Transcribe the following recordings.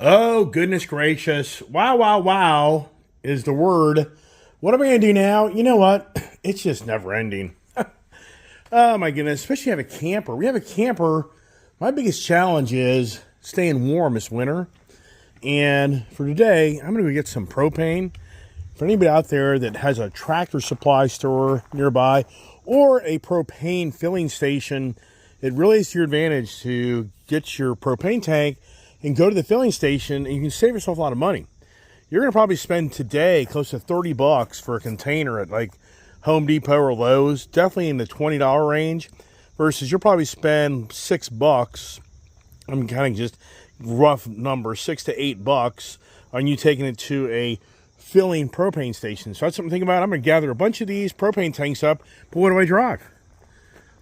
Oh, goodness gracious. Wow, wow, wow is the word. What am I going to do now? You know what? It's just never ending. Oh, my goodness. Especially have a camper. We have a camper. My biggest challenge is staying warm this winter. And for today, I'm going to go get some propane. For anybody out there that has a Tractor Supply store nearby or a propane filling station, it really is to your advantage to get your propane tank and go to the filling station, and you can save yourself a lot of money. You're going to probably spend today close to 30 bucks for a container at like Home Depot or Lowe's, definitely in the $20 range, versus you'll probably spend $6. I'm kind of just rough number, $6 to $8 on you taking it to a filling propane station. So that's something to think about. I'm going to gather a bunch of these propane tanks up, but what do I drive?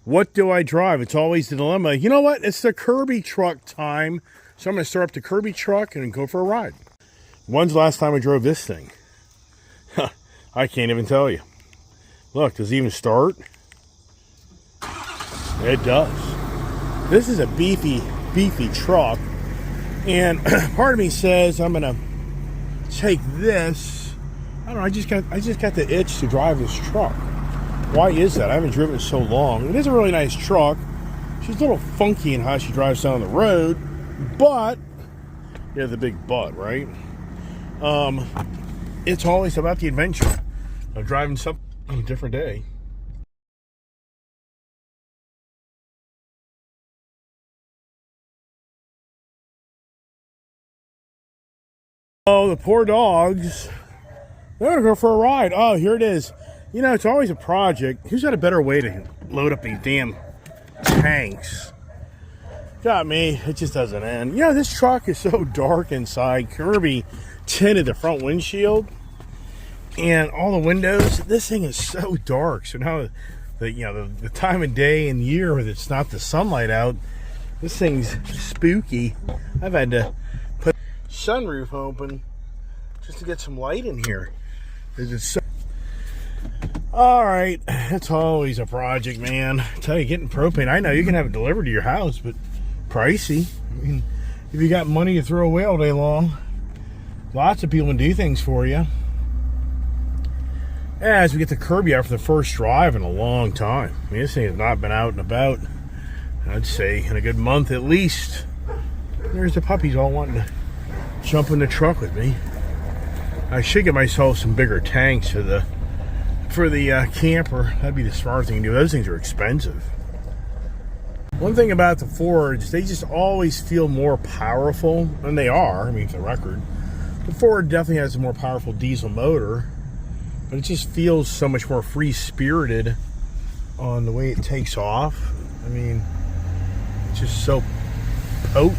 What do I drive? It's always the dilemma. You know what? It's the Kirby truck time. So I'm going to start up the Kirby truck and go for a ride. When's the last time I drove this thing? I can't even tell you. Look, does it even start? It does. This is a beefy truck. And part of me says I'm going to take this. I don't know, I just got the itch to drive this truck. Why is that? I haven't driven it so long. It is a really nice truck. She's a little funky in how she drives down the road. But, yeah, the big but, right? It's always about the adventure of driving something on a different day. Oh, the poor dogs. They're going to go for a ride. Oh, here it is. You know, it's always a project. Who's got a better way to load up these damn tanks? Got me. It just doesn't end. You know, this truck is so dark inside. Kirby tinted the front windshield and all the windows. This thing is so dark. So now, the time of day and year when it's not the sunlight out, this thing's spooky. I've had to put the sunroof open just to get some light in here. It's so... All right, it's always a project, man. I tell you, getting propane. I know you can have it delivered to your house, but pricey. I mean, if you got money to throw away all day long, lots of people can do things for you. As we get the Kirby out for the first drive in a long time. I mean, this thing has not been out and about, I'd say, in a good month at least. There's the puppies all wanting to jump in the truck with me. I should get myself some bigger tanks for the camper. That'd be the smart thing to do. Those things are expensive. One thing about the Fords, they just always feel more powerful, and they are. I mean, for the record, the Ford definitely has a more powerful diesel motor, but it just feels so much more free-spirited on the way it takes off. I mean, it's just so potent.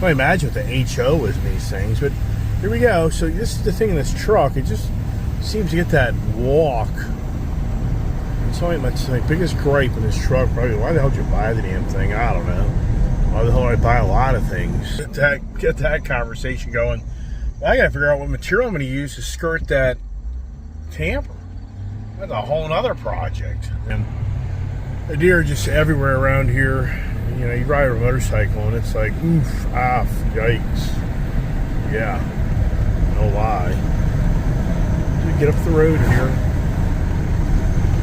I imagine what the HO is in these things, but here we go. So this is the thing in this truck. It just seems to get that walk. It's only my biggest gripe in this truck. Probably, why the hell did you buy the damn thing? I don't know. Why the hell did I buy a lot of things? Get that conversation going. I gotta figure out what material I'm gonna use to skirt that camper. That's a whole nother project. And the deer are just everywhere around here. You know, you ride a motorcycle and it's like, oof, yikes. Yeah, no lie. You get up the road here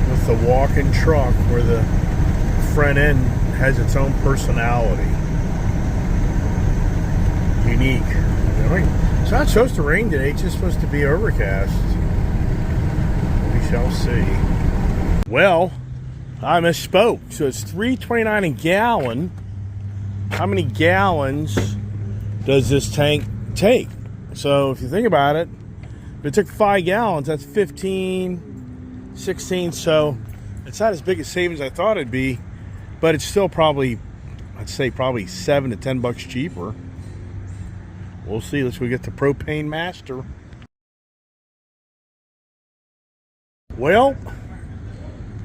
with the walk-in truck where the front end has its own personality. Unique. It's not supposed to rain today, it's just supposed to be overcast. We shall see. Well, I misspoke. So it's $3.29 a gallon. How many gallons does this tank take? So if you think about it, if it took 5 gallons, that's 15, 16. So it's not as big a savings as I thought it'd be, but it's still probably, I'd say probably $7 to $10 cheaper. We'll see. Let's go get the Propane Master. Well,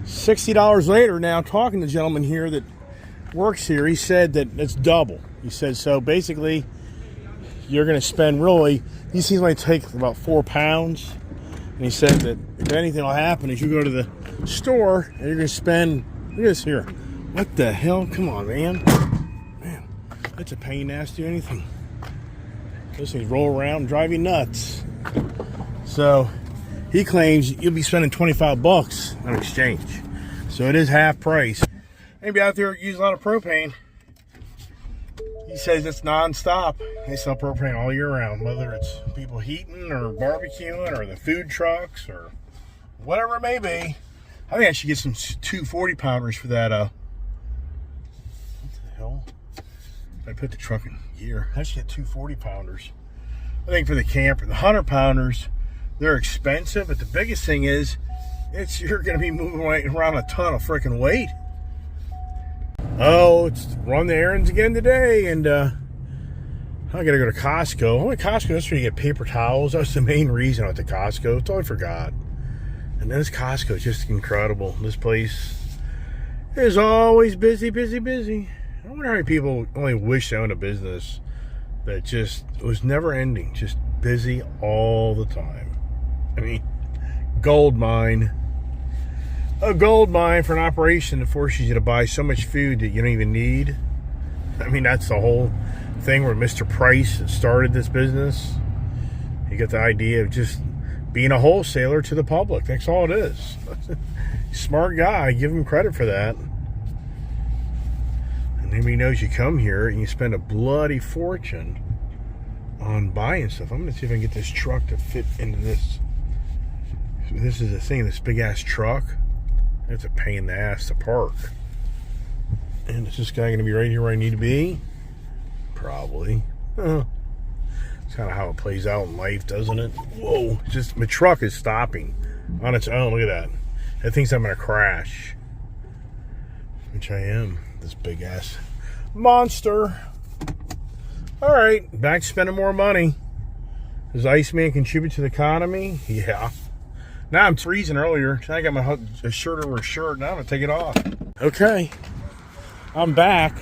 $60 later now, talking to the gentleman here that works here, he said that it's double. He said, so basically, you're going to spend really, these things might take about 4 pounds. And he said that if anything will happen is you go to the store and you're going to spend, look at this here. What the hell? Come on, man. Man, that's a pain in the ass to do anything. Those things roll around and drive you nuts. So he claims you'll be spending 25 bucks on exchange. So it is half price. Anybody out there use a lot of propane? He says it's non-stop. They sell propane all year round, whether it's people heating or barbecuing or the food trucks or whatever it may be. I think I should get some 240 pounders for that. What the hell? I put the truck in gear. I should get 240 pounders. I think for the camper, the 100 pounders, they're expensive, but the biggest thing is, you're going to be moving around a ton of freaking weight. Oh, it's run the errands again today, and I got to go to Costco. I went to Costco yesterday to get paper towels. That was the main reason I went to Costco. I totally forgot. And this Costco is just incredible. This place is always busy, busy, busy. I wonder how many people only wish they owned a business that just was never ending, just busy all the time. I mean, gold mine. A gold mine for an operation that forces you to buy so much food that you don't even need. I mean, that's the whole thing where Mr. Price started this business. He got the idea of just being a wholesaler to the public. That's all it is. Smart guy. Give him credit for that. And nobody knows you come here and you spend a bloody fortune on buying stuff. I'm going to see if I can get this truck to fit into this. This is the thing, this big ass truck. It's a pain in the ass to park. And is this guy going to be right here where I need to be? Probably. It's kind of how it plays out in life, doesn't it? Whoa, just my truck is stopping on its own. Look at that. It thinks I'm going to crash. Which I am. This big ass monster. All right, back to spending more money. Does Iceman contribute to the economy? Yeah. Now I'm freezing earlier. I got my shirt over a shirt. Now I'm going to take it off. Okay. I'm back.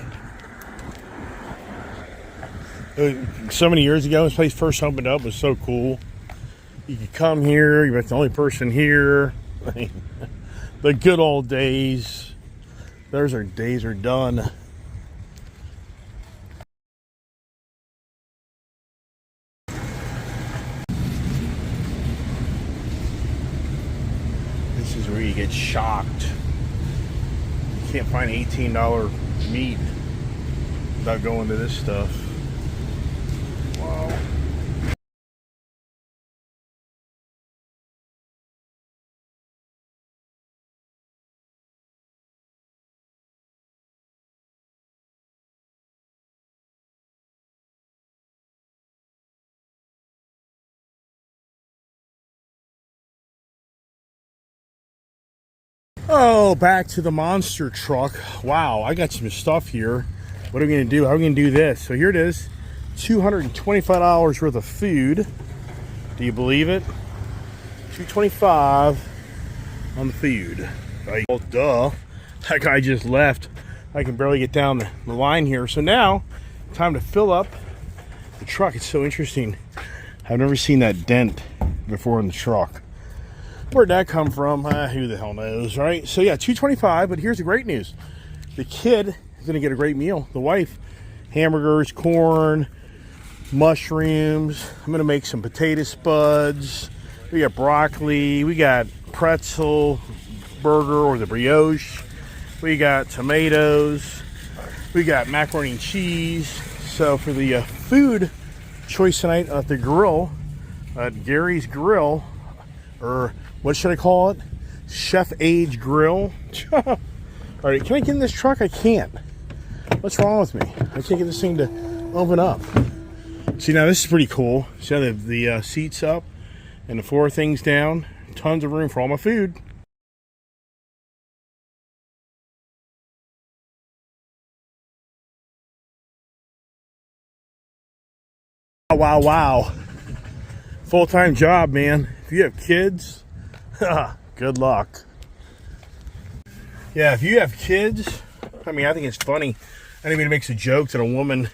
So many years ago, this place first opened up. It was so cool. You could come here. You're the only person here. I mean, the good old days. Those days are done. This is where you get shocked. You can't find $18 meat without going to this stuff. Wow. Oh, back to the monster truck. Wow, I got some stuff here. What are we going to do? How are we going to do this? So here it is. $225 worth of food. Do you believe it? $225 on the food. Right? Well, duh. That guy just left. I can barely get down the line here. So now, time to fill up the truck. It's so interesting. I've never seen that dent before in the truck. Where'd that come from? Who the hell knows, right? So yeah, $225, but here's the great news. The kid is going to get a great meal. The wife, hamburgers, corn, mushrooms. I'm going to make some potato spuds. We got broccoli. We got pretzel burger or the brioche. We got tomatoes. We got macaroni and cheese. So for the food choice tonight at the grill, at Garey's Grill, or what should I call it? Chef Age Grill. All right, can I get in this truck? I can't. What's wrong with me? I can't get this thing to open up. See, now this is pretty cool. See how the seats up and the floor things down. Tons of room for all my food. Wow, wow. Full-time job, man. If you have kids, good luck. Yeah, if you have kids, I mean, I think it's funny. Anybody makes a joke that a woman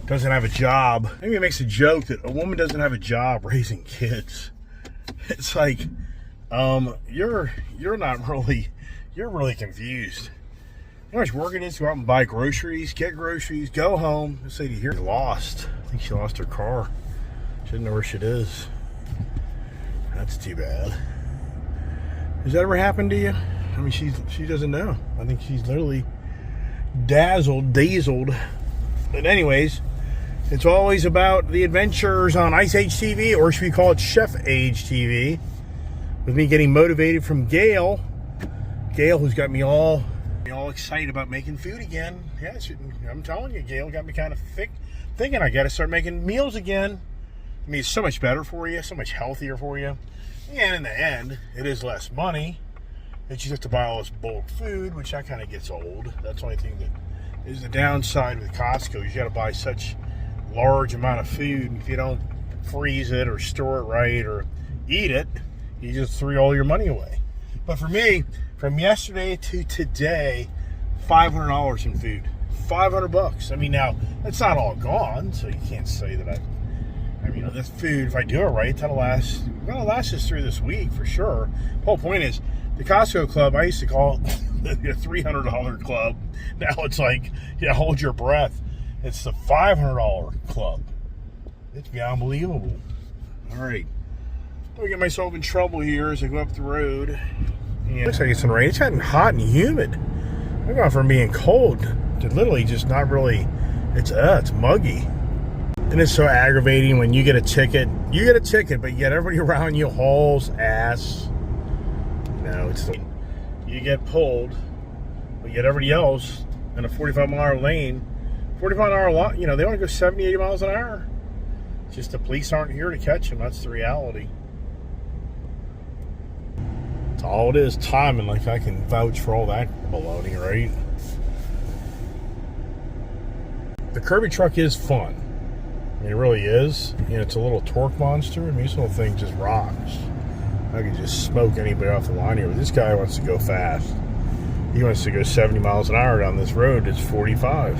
doesn't have a job. Anybody makes a joke that a woman doesn't have a job raising kids. It's like, you're really confused. how much work it is to go out and buy groceries, get groceries, go home. This lady here lost. I think she lost her car. She doesn't know where she is. That's too bad. Has that ever happened to you? I mean, she doesn't know. I think she's literally dazzled. But anyways, it's always about the adventures on Ice Age TV, or should we call it Chef Age TV, with me getting motivated from Gail, who's got me all excited about making food again. Yeah, I'm telling you, Gail got me kind of thinking I got to start making meals again. I mean, it's so much better for you, so much healthier for you. And in the end, it is less money. That you have to buy all this bulk food, which that kind of gets old. That's the only thing that is the downside with Costco. You got to buy such large amount of food. If you don't freeze it or store it right or eat it, you just threw all your money away. But for me, from yesterday to today, $500 in food. $500. I mean, now that's not all gone, so you can't say that I mean, this food, if I do it right, that'll last us through this week for sure. The whole point is, the Costco club, I used to call it the $300 club. Now it's like, yeah, hold your breath. It's the $500 club. It's beyond unbelievable. All right. Let me get myself in trouble here as I go up the road. And looks like it's some rain. It's gotten hot and humid. I'm going from being cold to literally just not really, it's muggy. And it's so aggravating when you get a ticket. You get a ticket, but yet everybody around you hauls ass. No, it's you get pulled, but yet everybody else in a 45-mile lane, 45-mile lot, you know, they only go 70, 80 miles an hour. It's just the police aren't here to catch them. That's the reality. That's all it is. Timing, like I can vouch for all that baloney, right? The Kirby truck is fun. I mean, it really is. You know, it's a little torque monster. I mean, this little thing just rocks. I could just smoke anybody off the line here. But this guy wants to go fast. He wants to go 70 miles an hour down this road. It's 45.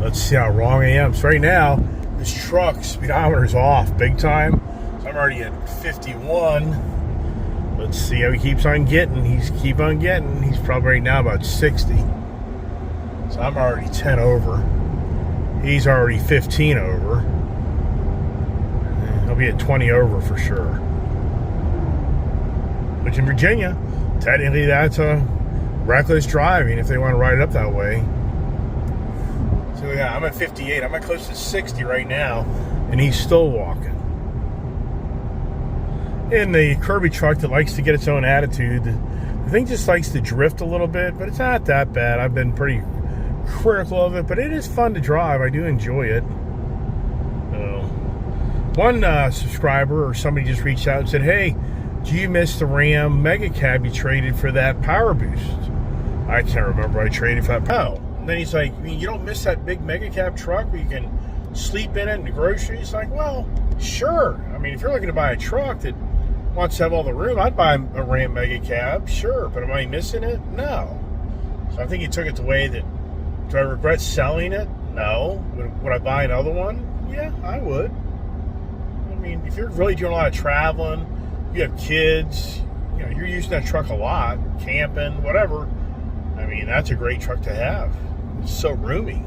Let's see how wrong I am. So right now, this truck speedometer's off big time. So I'm already at 51. Let's see how he keeps on getting. He's probably right now about 60. So I'm already 10 over. He's already 15 over. He'll be at 20 over for sure. Which in Virginia, technically that's a reckless driving if they want to ride it up that way. So yeah, I'm at 58. I'm at close to 60 right now, and he's still walking. In the Kirby truck that likes to get its own attitude, the thing just likes to drift a little bit, but it's not that bad. I've been pretty critical of it, but it is fun to drive. I do enjoy it. One subscriber or somebody just reached out and said, hey, do you miss the Ram Mega Cab you traded for that Power Boost? I can't remember. I traded for that Power. And then he's like, I mean, you don't miss that big Mega Cab truck where you can sleep in it and the groceries? Like, well, sure. I mean, if you're looking to buy a truck that wants to have all the room, I'd buy a Ram Mega Cab, sure. But am I missing it? No. So I think he took it the way that, do I regret selling it? No. Would I buy another one? Yeah, I would. I mean, if you're really doing a lot of traveling, you have kids, you know, you're using that truck a lot, camping, whatever. I mean, that's a great truck to have. It's so roomy.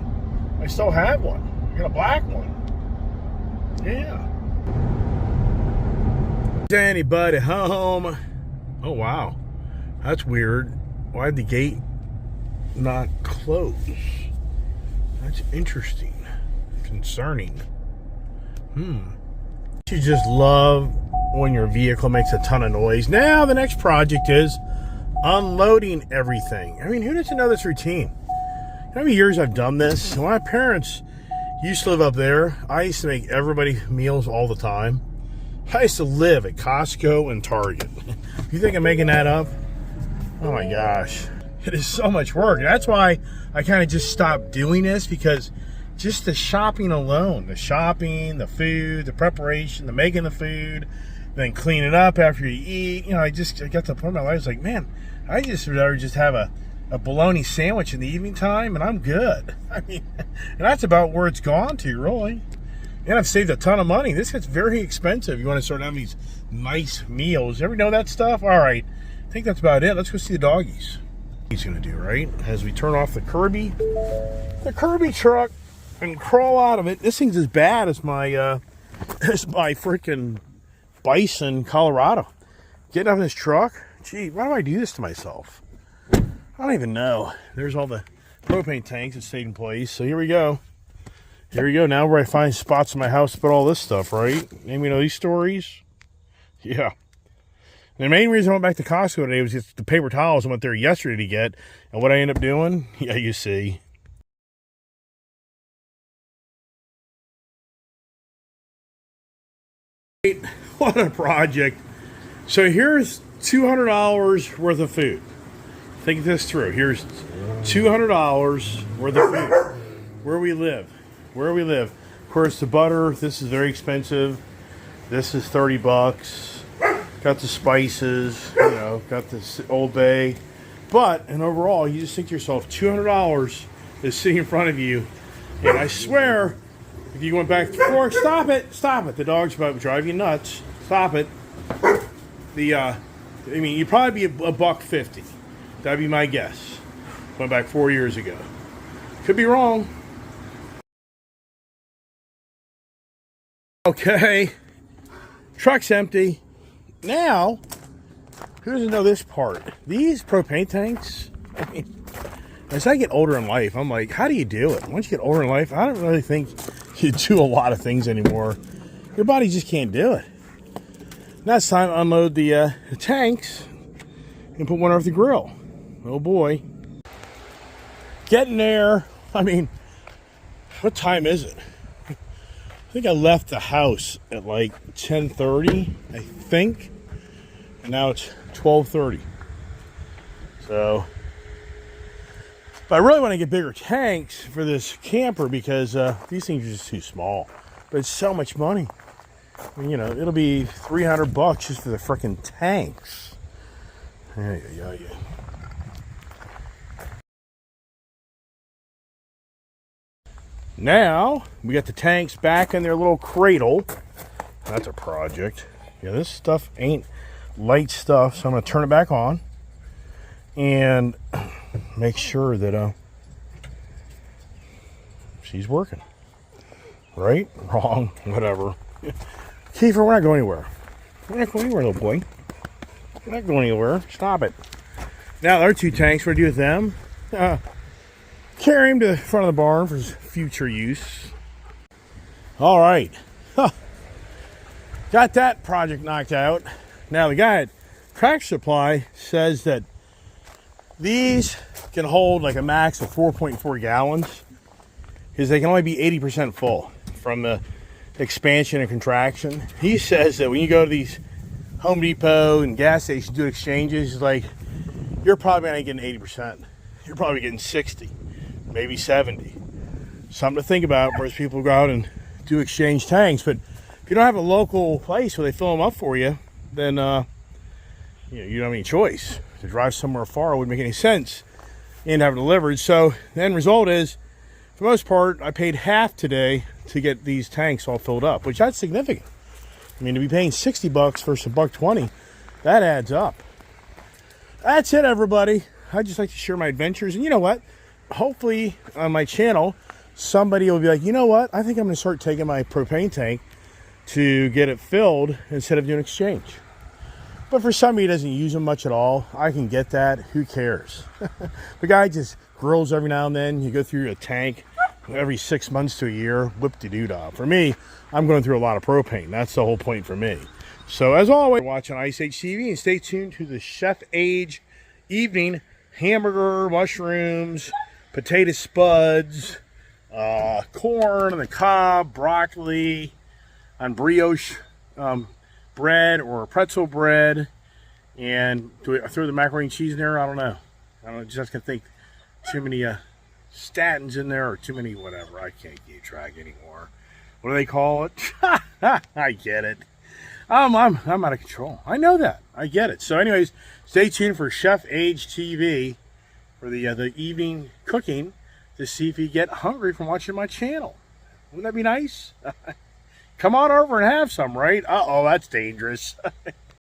I still have one. I got a black one. Yeah. Is anybody home? Oh, wow. That's weird. Why'd the gate not close? That's interesting. Concerning. You just love when your vehicle makes a ton of noise. Now the next project is unloading everything. I mean, who doesn't know this routine? How many years I've done this? When my parents used to live up there, I used to make everybody meals all the time. I used to live at Costco and Target. You think I'm making that up? Oh my gosh. It is so much work. That's why I kind of just stopped doing this, because just the shopping alone, the shopping, the food, the preparation, the making the food, then cleaning up after you eat. You know, I got to the point in my life, I was like, man, I just would rather just have a bologna sandwich in the evening time and I'm good. I mean, and that's about where it's gone to, really. And I've saved a ton of money. This gets very expensive. You want to start having these nice meals. Ever know that stuff? All right. I think that's about it. Let's go see the doggies. He's going to do, right? As we turn off the Kirby truck and crawl out of it. This thing's as bad as my freaking Bison, Colorado. Getting out of this truck. Gee, why do I do this to myself? I don't even know. There's all the propane tanks that stayed in place. So here we go. Here we go. Now where I find spots in my house to put all this stuff, right? And you know these stories? Yeah. And the main reason I went back to Costco today was just the paper towels I went there yesterday to get. And what I ended up doing? Yeah, you see. What a project. So here's $200 worth of food. Think this through. Here's $200 worth of food. Where we live. Of course, the butter, this is very expensive. This is 30 bucks. Got the spices, you know, got this Old Bay. But, and overall, you just think to yourself, $200 is sitting in front of you. And I swear, if you went back to fork, stop it. The dog's about to drive you nuts. Stop it. I mean, you'd probably be a $1.50. That'd be my guess. Went back 4 years ago. Could be wrong. Okay. Truck's empty. Now, who doesn't know this part? These propane tanks, I mean, as I get older in life, I'm like, how do you do it? Once you get older in life, I don't really think you do a lot of things anymore. Your body just can't do it. Now it's time to unload the tanks and put one off the grill. Oh boy. Getting there. I mean, what time is it? I think I left the house at like 10:30, I think. And now it's 12:30. So, but I really want to get bigger tanks for this camper because these things are just too small. But it's so much money. I mean, you know, it'll be $300 just for the frickin' tanks. Yeah. Now, we got the tanks back in their little cradle. That's a project. Yeah, this stuff ain't light stuff, so I'm going to turn it back on and make sure that she's working. Right? Wrong. Whatever. Kiefer, we're not going anywhere. We're not going anywhere, little boy. We're not going anywhere. Stop it. Now, there are two tanks. What do we do with them? Carry him to the front of the barn for future use. All right. Huh. Got that project knocked out. Now, the guy at Tractor Supply says that these can hold like a max of 4.4 gallons because they can only be 80% full from the expansion and contraction. He says that when you go to these Home Depot and gas stations do exchanges, he's like, you're probably not getting 80%. You're probably getting 60, maybe 70. Something to think about whereas people go out and do exchange tanks. But if you don't have a local place where they fill them up for you, then you don't have any choice. To drive somewhere far wouldn't make any sense and have it delivered. So the end result is, for the most part, I paid half today to get these tanks all filled up, which that's significant. I mean, to be paying $60 versus $1.20, that adds up. That's it, everybody. I'd just like to share my adventures. And you know what? Hopefully on my channel, somebody will be like, you know what? I think I'm going to start taking my propane tank to get it filled instead of doing exchange. But for somebody who doesn't use them much at all, I can get that. Who cares? The guy just grills every now and then. You go through a tank every 6 months to a year. Whip-de-doo-dah. For me, I'm going through a lot of propane. That's the whole point for me. So as always, watching Ice Age TV and stay tuned to the Chef Age evening hamburger, mushrooms, potato spuds, corn on the cob, broccoli, on brioche bread or pretzel bread. And do I throw the macaroni and cheese in there? I don't know. Just gonna think too many statins in there or too many whatever. I can't keep track anymore. What do they call it? I get it. I'm out of control. I know that. I get it. So anyways, stay tuned for Chef Age TV for the evening cooking to see if you get hungry from watching my channel. Wouldn't that be nice? Come on over and have some, right? Uh-oh, that's dangerous.